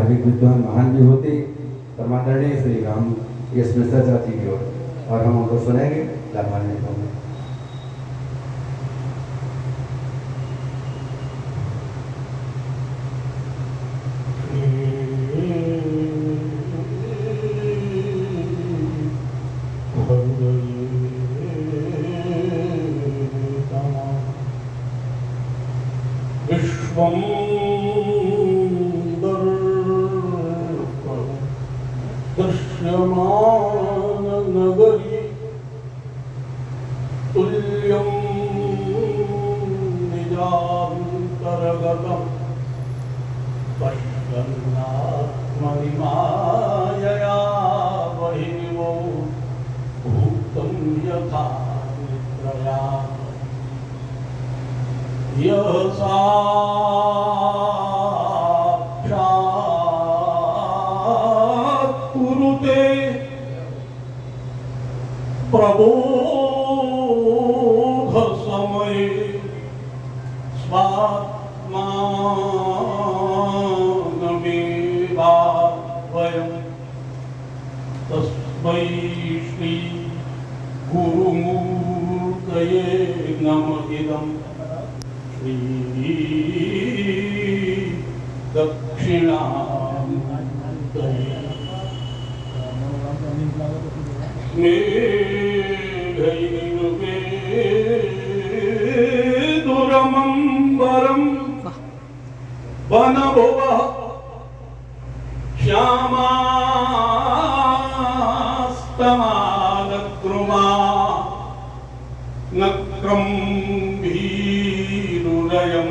धार्मिक विद्वान महान भी होते परमादरणीय श्री राम यश मिश्रा जी की ओर, और हम उनको सुनेंगे लाभान्वित होंगे। नगरी तुल्यं निजान्तर्गतं पश्यन्नात्मनिमायया बहिर्वो भूतं यथा निद्रया यः साक्षात् कुरुते प्रबोध समये स्वात्मानमेवा वयं तस्मै श्री गुरुमूर्तये नमः। इदं श्री दक्षिणामूर्तये दुरमंबरम वनभुवः श्यामास्तमालद्रुमा नक्रं भीरुरयं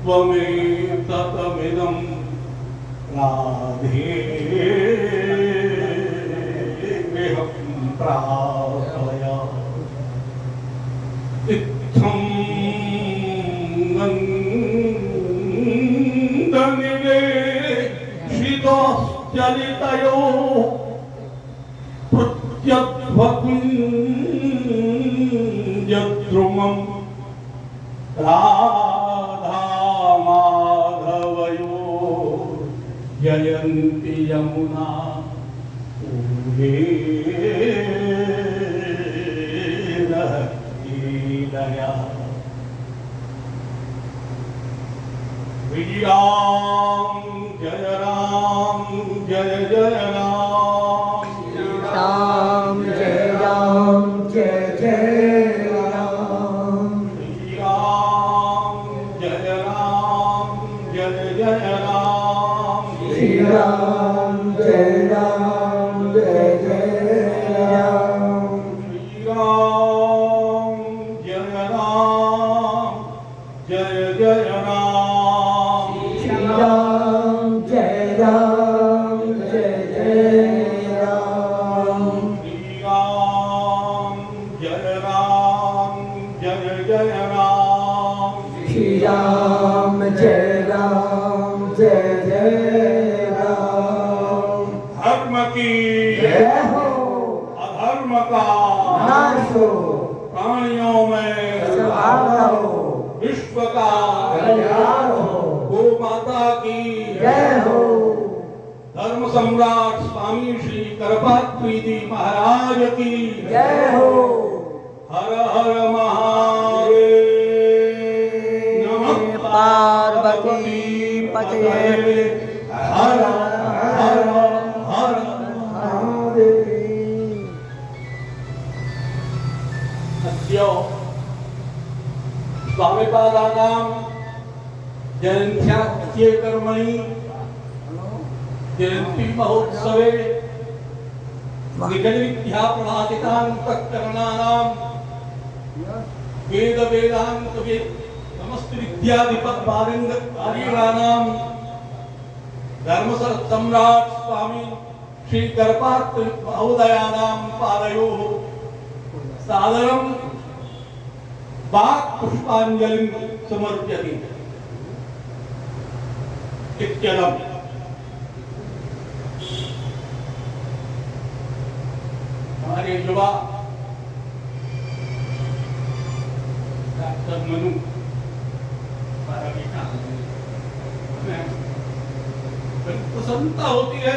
स्वमेततमिदं राधे प्रापया इत्थं नन्दनिवेशितश्चलितयो प्रत्यध्वकुञ्जद्रुमं राधामाधवयो जयन्ति यमुना दया राम जय राम जय जय राम राम जय राम जय जय राम श्री राम जय राम जय जय राम श्री राम जय राम जय जय राम श्री राम जय राम जय जय राम श्री राम जय राम जय जय राम श्री राम जय राम जय जय राम श्री राम जय राम जय जय राम धर्म की जय हो अधर्म का नाश हो प्राणियों में सद्भावना हो विश्व का कल्याण हो गो माता की जय हो धर्म सम्राट स्वामी श्री करपात्री जी महाराज की जय हो हर हर महादेव नमः पार्वती पते हर हर हर अद्य स्वामिपादानां जयन्त्याख्ये कर्मणि जयन्ती महोत्सवे निगदिविद्या प्रणातितान्तःकरणानां वेद वेदांत समस्त विद्याधिपत्पारंगतारीणानां धर्म सम्राट स्वामी श्री करपात्र महोदयानां पादयोः सादरं वाक् पुष्पांजलिं समर्पयामि। इत्यदम् हमारे युवा डॉक्टर मनु हमारा बेटा बड़ी प्रसन्नता होती है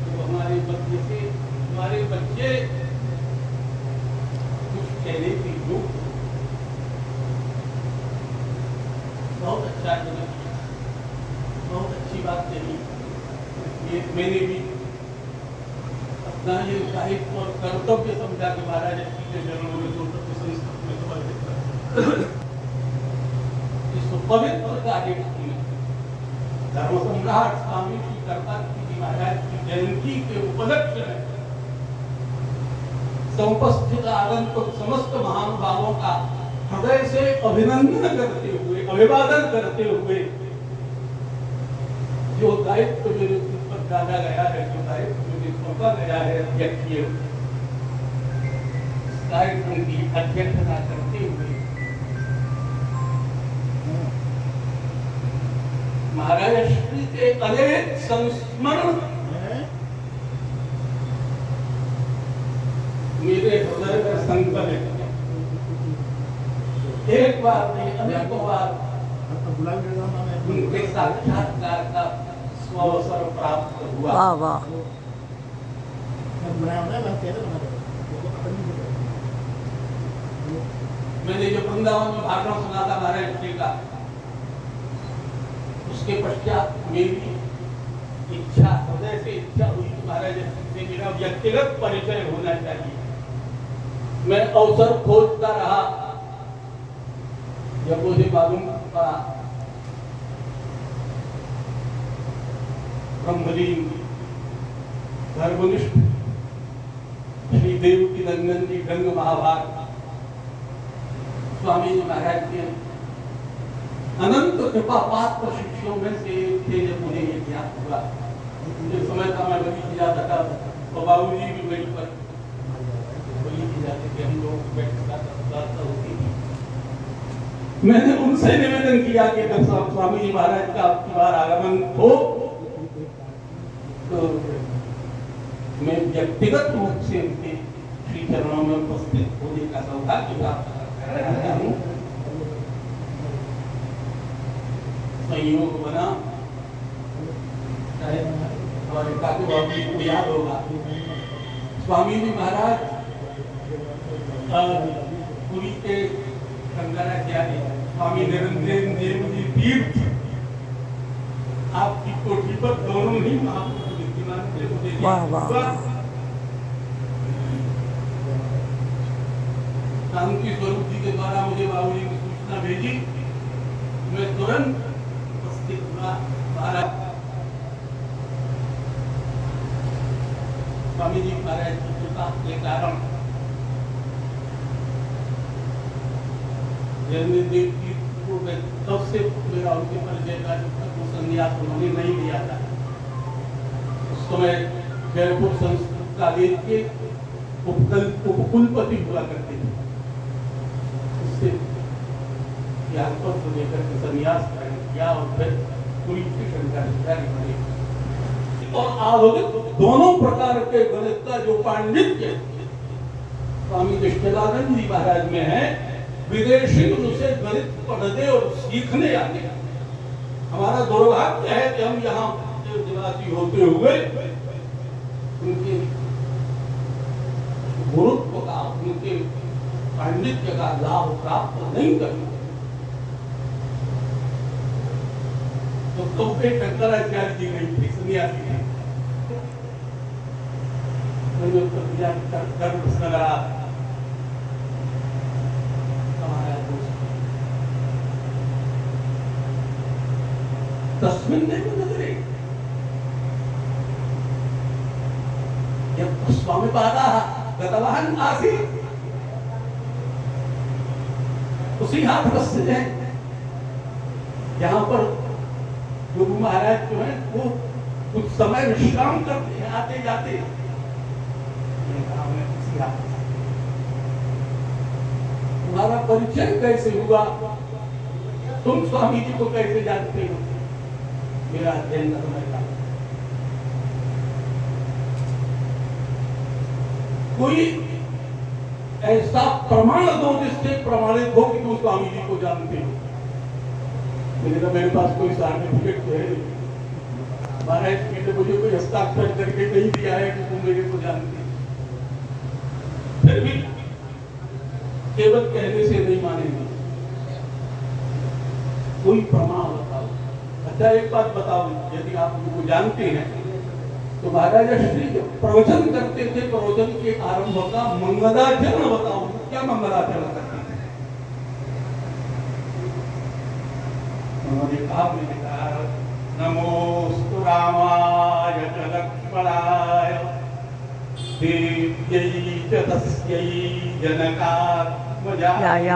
तो हमारे बच्चे कुछ कहने की योग बहुत अच्छा है, बहुत अच्छी बात कही। ये मैंने भी अपना ये दायित्व और कर्तव्य समझा के महाराज के चरणों में संस्कृत में समर्पित इस पवित्र कार्य की धर्म सम्राट स्वामी श्री करपात्री जी महाराज की जयंती के उपलक्ष्य में समुपस्थित आगंतुक समस्त महानुभावों का हृदय से अभिनंदन करते हुए, अभिवादन करते हुए जो दायित्व मेरे ऊपर डाला गया है, जो दायित्व मुझे सौंपा गया है अध्यक्षीय, कार्यक्रम की अध्यक्षता करते हुए महाराज श्री के अनेक संस्मरण मेरे हृदय में संकलित है। एक बार नहीं, अनेकों बार उनके साक्षात्कार का अवसर प्राप्त हुआ। वाह वाह। मैंने जो वृंदावन में भाषण सुना था महाराज जी का, उसके पश्चात मेरी इच्छा, हृदय से इच्छा हुई कि महाराज से मेरा व्यक्तिगत परिचय होना चाहिए। मैं अवसर खोजता रहा, जब मुझे मालूम पड़ा ब्रह्मलीन धर्मनिष्ठ श्री देवकी नंदन जी गंग महाभाग स्वामी जी महाराज के अनंत कृपा पात्र शिष्यों में से थे, जब मुझे ये ज्ञात हुआ। जिस समय था मैं वही जाता था और बाबू जी भी वहीं पर वही जाते थे, हम लोग बैठता होती थी। मैंने उनसे निवेदन किया कि अगर स्वामी जी महाराज का आपकी बार आगमन हो तो मैं व्यक्तिगत रूप से उनके श्री चरणों में उपस्थित होने का सौभाग्य प्राप्त करता हूँ। संयोग बना, हमारे काकू बाबू को याद होगा, स्वामी जी महाराज पुरी के शंकराचार्य स्वामी निरंजन देव जी तीर्थ आपकी कोठी पर दोनों ही महापुरुष विद्यमान थे। मुझे शांति स्वरूप जी के द्वारा मुझे बाबू जी की सूचना भेजी, मैं तुरंत उपस्थित हुआ। स्वामी जी महाराज की कृपा के कारण देव की तब से मेरा उनके परिचय का संन्यास उन्होंने नहीं लिया था। उस समय जयपुर संस्कृत कॉलेज के उपकुलपति हुआ करते थे, उससे ज्ञान पत्र लेकर के संन्यास किया और फिर पूरी शंकराचार्य बने। और आधुनिक दोनों प्रकार के गणित का जो पांडित्य स्वामी निष्ठलानंद जी महाराज में है, विदेशी उनसे गणित पढ़ने और सीखने आते। हमारा दुर्भाग्य है कि हम यहाँ निवासी होते हुए उनके गुरुत्व का, उनके पांडित्य का लाभ प्राप्त नहीं करें। तो शंकराचार्य जी नहीं थे, सन्यासी थे। मैंने प्रश्न लगा, तस्मिन् नगरे यत् स्वामिपादाः गतवान् आसीत्, उसी हाथरस से जहाँ पर गुरु महाराज जो है वो कुछ समय विश्राम करते हैं, आते जाते। तुम्हारा परिचय कैसे हुआ, तुम स्वामी जी को कैसे जानते हो? मेरा अध्ययन समय था। कोई ऐसा प्रमाण दो जिससे प्रमाणित हो कि तुम स्वामी जी को जानते हो। मैंने कहा मेरे पास कोई सर्टिफिकेट तो है नहीं। महाराज मैंने मुझे कोई हस्ताक्षर करके नहीं दिया है कि तुम मेरे को जानती। फिर भी केवल कहने से नहीं मानेंगे, कोई प्रमाण बताओ। अच्छा एक बात बताओ, यदि आप उनको जानते हैं तो महाराजा श्री जब प्रवचन करते थे, प्रवचन के आरंभ का मंगलाचरण बताओ, क्या मंगलाचरण करते थे? उन्होंने कहा, मैंने कहा नमोस्तु रामाय च लक्ष्मणाय देव्यै च तस्यै जनकात्मजाय।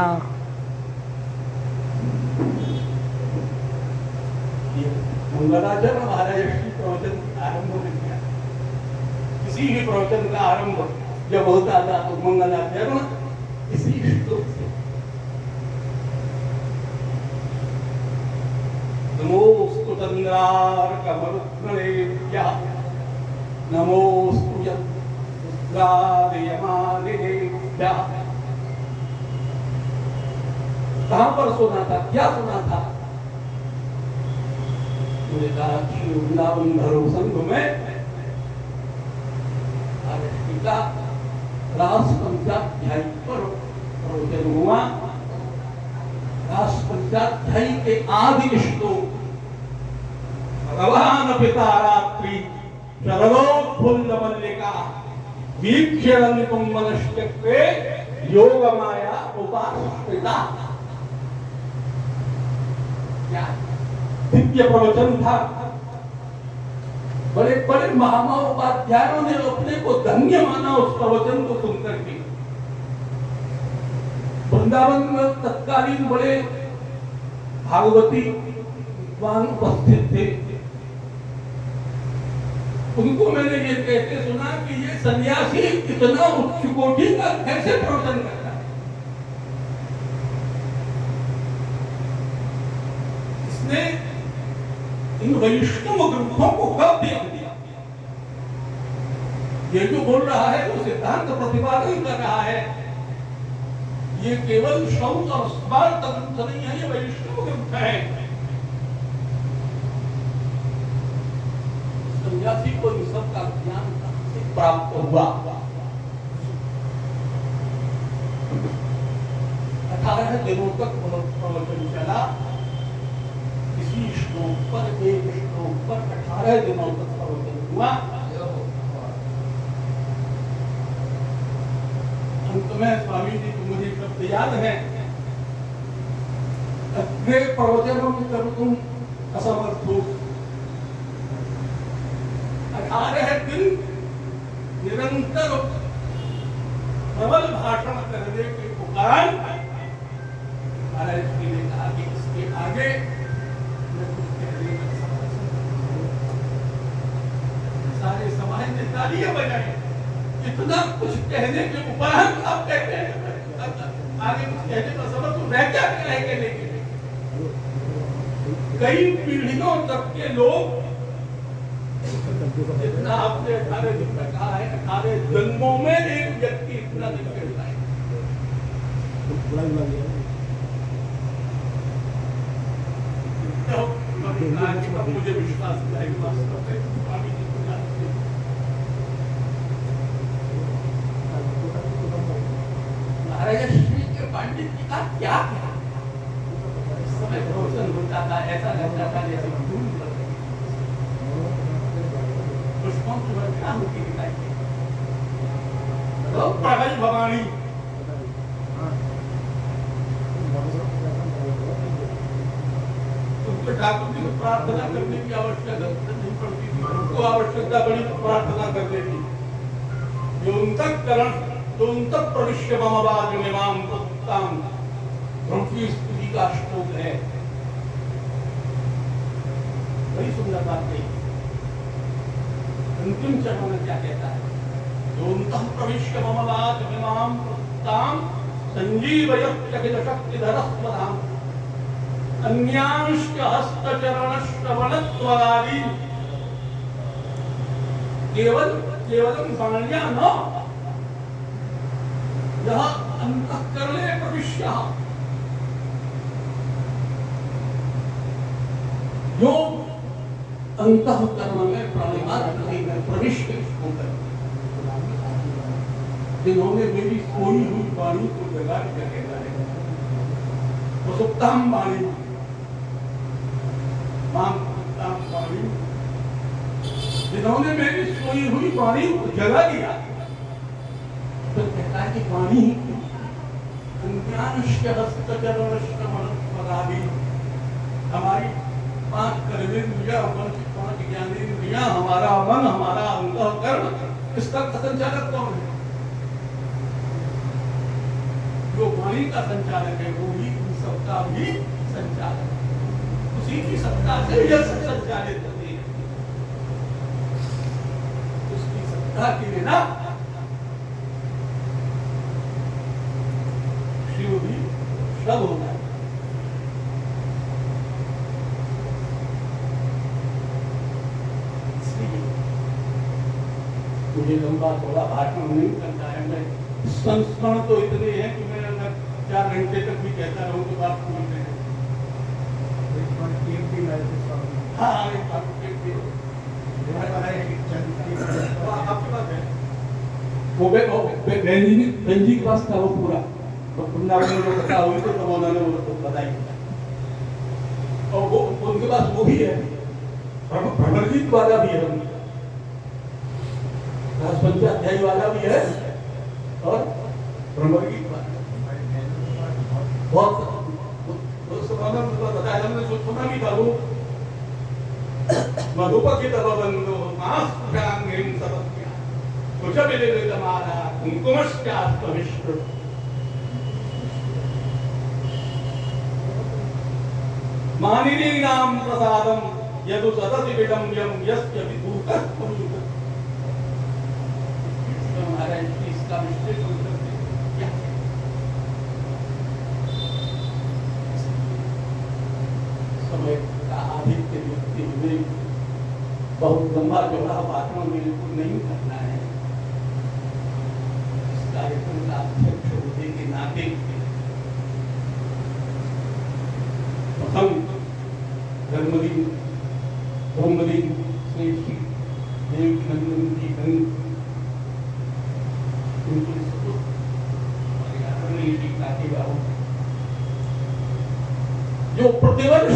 मंगलाचरण महाराज श्री प्रवचन आरंभ में किया। किसी भी प्रवचन का आरंभ जब होता था तो मंगलाचरण इसी श्लोक से। नमोस्तु चंद्रार्कमरुत्कलेभ्यः नमोस्तु यमानिभ्यः। कहां पर सुना था, क्या सुना था? मुझे कहा कि वृंदावन धर्म संघ में का रास पंचाध्यायी पर प्रवचन हुआ। रास पंचाध्यायी के आदि श्लोक भगवान पिता रात्रि शरदोत्फुल्ल मल्लिका वीक्ष्यरन् कुम्भनश्चक्रे योग माया उपाश्रिता। क्या दिव्य प्रवचन था। बड़े बड़े महामहोपाध्यायों ने अपने को धन्य माना उस प्रवचन को सुनकर के। वृंदावन में तत्कालीन बड़े भागवती विद्वान उपस्थित थे। उनको मैंने ये कहते सुना कि ये सन्यासी इतना उच्च कोटि का कैसे प्रवचन करता है। इसने इन वैष्णव ग्रंथों को कब देख दिया? ये जो बोल रहा है वो सिद्धांत प्रतिपादन कर रहा है। ये केवल शौच और स्मार्त ग्रंथ नहीं है, ये वैष्णव ग्रंथ है। सन्यासी को इन सब का ज्ञान प्राप्त हुआ। 18 दिनों तक प्रवचन चला। इसी श्लोक पर, एक श्लोक पर 18 दिनों तक प्रवचन हुआ। अंत में स्वामी जी को मुझे शब्द याद है, अपने प्रवचनों की तरफ तुम असमर्थ हो। 18 दिन निरंतर प्रबल भाषण करने के उपरांत महाराज जी ने कहा कि इसके आगे सारे समाज ने तालियां बजाई। इतना कुछ कहने के उपरांत आप कहते हैं आगे कुछ कहने का समझ तो रह क्या कहेंगे। लेकिन कई पीढ़ियों तक के लोग जितना आपने 18 दिन में कहा है, 18 जन्मों में एक व्यक्ति इतना नहीं कहता है। मुझे विश्वास है स्वामी जी को जानते हैं। महाराजा श्री के पांडित्य का क्या था? इस समय प्रवचन होता था, ऐसा लगता था जैसे धूल पड़ रही है। पुष्पों की वर्षा होती दिखाई देती। प्रगल भवानी तुमको ठाकुर जी को प्रार्थना करने की आवश्यकता नहीं पड़ती थी। उनको आवश्यकता पड़ी तो प्रार्थना करने की। जो उन तक प्रविश्य मम वाजमिमां पुस्तां ब्रह्मी स्तुति का श्लोक है। बड़ी सुंदर बात कही। अंतिम चरण में क्या कहता है? जो उन तक प्रविश्य मम वाजमिमां पुस्तां संजीवयत्यखिलशक्तिधरस्वधाम अन्यांश्च हस्तचरणश्रवणत्वगादि केवलम वाण्या न यह अंतःकरणे प्रविश्य जो अंतःकरण में प्राणिमात्र में प्रविष्ट होकर जिन्होंने मेरी सोई हुई वाणी को जगा के रखा वो सुप्ताम वाणी वाणी जिन्होंने मेरी सोई हुई वाणी को जगा दिया तो कहता है कि वाणी हमारी 5 कर्मेंद्रियां, मन की 5 ज्ञानेंद्रियां, हमारा मन, हमारा अंतःकरण, इसका संचालक कौन है? जो वाणी का संचालक है वो ही उन सबका भी संचालक है। उसी की सत्ता से यह सब संचालित होती है। उसकी सत्ता के बिना शिव भी सब होता है। मुझे लंबा थोड़ा भाषण नहीं करता है। मैं संस्करण तो इतने हैं कि मैं अगर 4 घंटे तक भी कहता रहूं तो बात पूरी नहीं। हाँ, आपके पास है वो बेंजी के पास था वो पूरा तो वृंदावन में जो कथा हुई तो उन्होंने वो बताई और वो उनके पास वो भी है, भ्रमरजीत वाला भी है, पंचाध्यायी वाला भी है और भ्रमरगीत वाला बहुत बताया। हमने सुना भी था वो मधुपकित भवंदो मास्प्रांगिं सबत्या कुछ विलितमाला कुंकुमश्चात्मविष्णु मानिनीनां प्रसादं यदु सदसि विडम्यं यस्य विभूतः पुरुषः। हमारा इसका विश्लेषण करते क्या समय का आधिक्य देखते हुए बहुत लंबा चौड़ा भाषण बिल्कुल नहीं करना है। इस कार्यक्रम का अध्यक्ष होने के नाते प्रथम धर्मदीन ब्रह्मदीन श्रेष्ठ देवकीनंदन जी गंग जो प्रतिवर्ष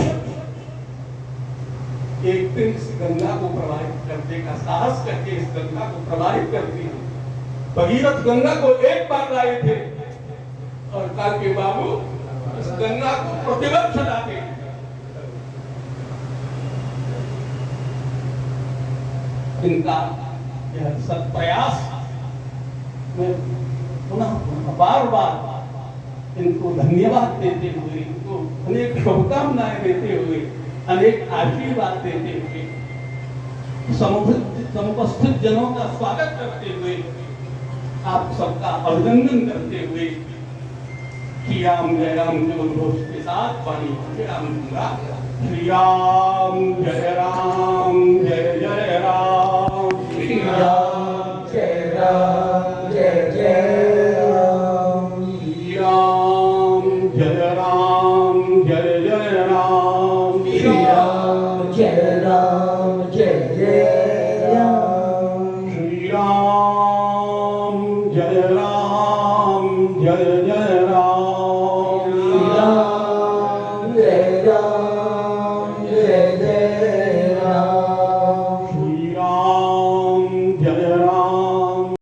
एक दिन इस गंगा को प्रवाहित करने का साहस करके इस गंगा को प्रवाहित करती है। भगीरथ गंगा को एक बार लाए थे और काल के बाबू इस गंगा को प्रतिवर्ष लाते हैं। इनका यह सत्प्रयास मैं पुनः बार बार इनको धन्यवाद देते हुए, इनको अनेक शुभकामनाएं देते हुए, अनेक आशीर्वाद देते हुए, समुपस्थित जनों का स्वागत करते हुए, आप सबका अभिनंदन करते हुए श्री राम जय राम के उद्घोष के साथ वाणी विराम दूंगा। श्री राम जय राम जय जय राम, श्री राम जय राम जय जय राम, श्री राम जय राम जय जय राम, श्री राम जय राम